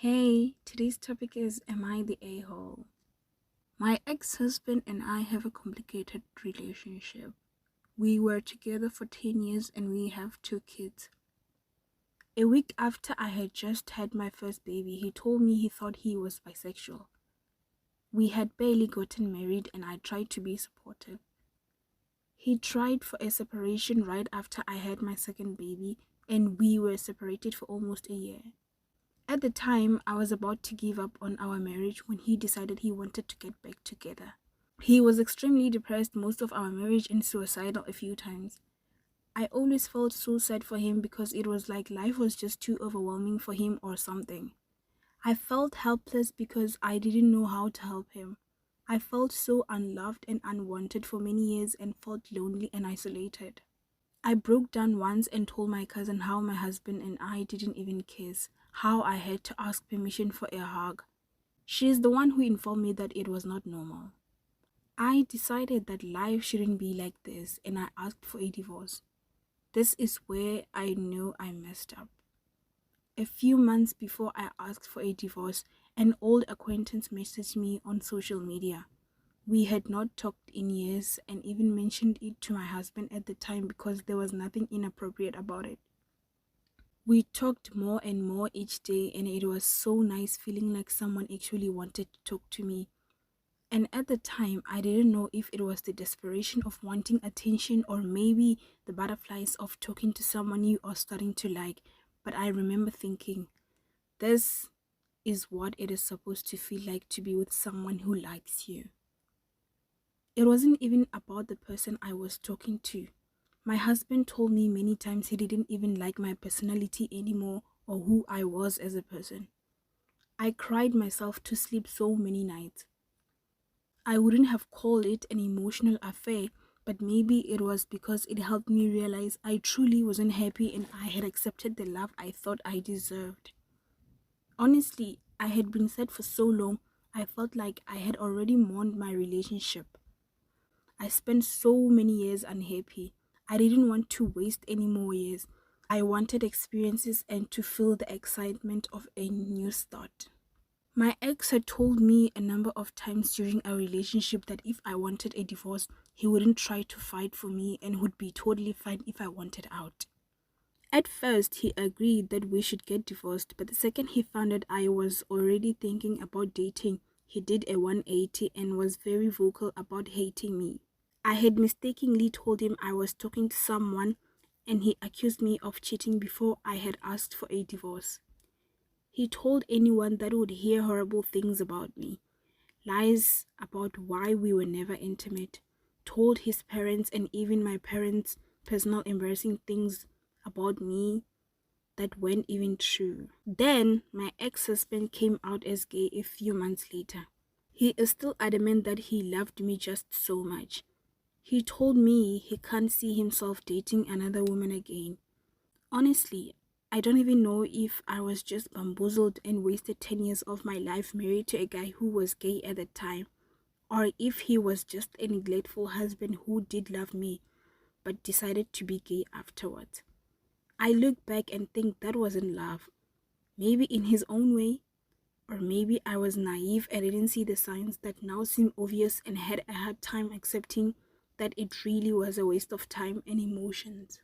Hey, today's topic is Am I the a-hole? My ex-husband and I have a complicated relationship. We were together for 10 years and we have 2 kids. A week after I had just had my first baby, he told me he thought he was bisexual. We had barely gotten married and I tried to be supportive. He tried for a separation right after I had my second baby and we were separated for almost a year. At the time, I was about to give up on our marriage when he decided he wanted to get back together. He was extremely depressed most of our marriage and suicidal a few times. I always felt so sad for him because it was like life was just too overwhelming for him or something. I felt helpless because I didn't know how to help him. I felt so unloved and unwanted for many years and felt lonely and isolated. I broke down once and told my cousin how my husband and I didn't even kiss, how I had to ask permission for a hug. She is the one who informed me that it was not normal. I decided that life shouldn't be like this and I asked for a divorce. This is where I know I messed up. A few months before I asked for a divorce, an old acquaintance messaged me on social media. We had not talked in years and even mentioned it to my husband at the time because there was nothing inappropriate about it. We talked more and more each day and it was so nice feeling like someone actually wanted to talk to me. And at the time, I didn't know if it was the desperation of wanting attention or maybe the butterflies of talking to someone you are starting to like. But I remember thinking, this is what it is supposed to feel like to be with someone who likes you. It wasn't even about the person I was talking to. My husband told me many times he didn't even like my personality anymore or who I was as a person. I cried myself to sleep so many nights. I wouldn't have called it an emotional affair, but maybe it was because it helped me realize I truly wasn't happy and I had accepted the love I thought I deserved. Honestly, I had been sad for so long, I felt like I had already mourned my relationship. I spent so many years unhappy. I didn't want to waste any more years. I wanted experiences and to feel the excitement of a new start. My ex had told me a number of times during our relationship that if I wanted a divorce, he wouldn't try to fight for me and would be totally fine if I wanted out. At first, he agreed that we should get divorced, but the second he found out I was already thinking about dating, he did a 180 and was very vocal about hating me. I had mistakenly told him I was talking to someone and he accused me of cheating before I had asked for a divorce. He told anyone that would hear horrible things about me, lies about why we were never intimate, told his parents and even my parents personal embarrassing things about me that weren't even true. Then my ex-husband came out as gay a few months later. He is still adamant that he loved me just so much. He told me he can't see himself dating another woman again. Honestly, I don't even know if I was just bamboozled and wasted 10 years of my life married to a guy who was gay at the time, or if he was just a neglectful husband who did love me but decided to be gay afterwards. I look back and think that wasn't love. Maybe in his own way, or maybe I was naive and didn't see the signs that now seem obvious and had a hard time accepting that it really was a waste of time and emotions.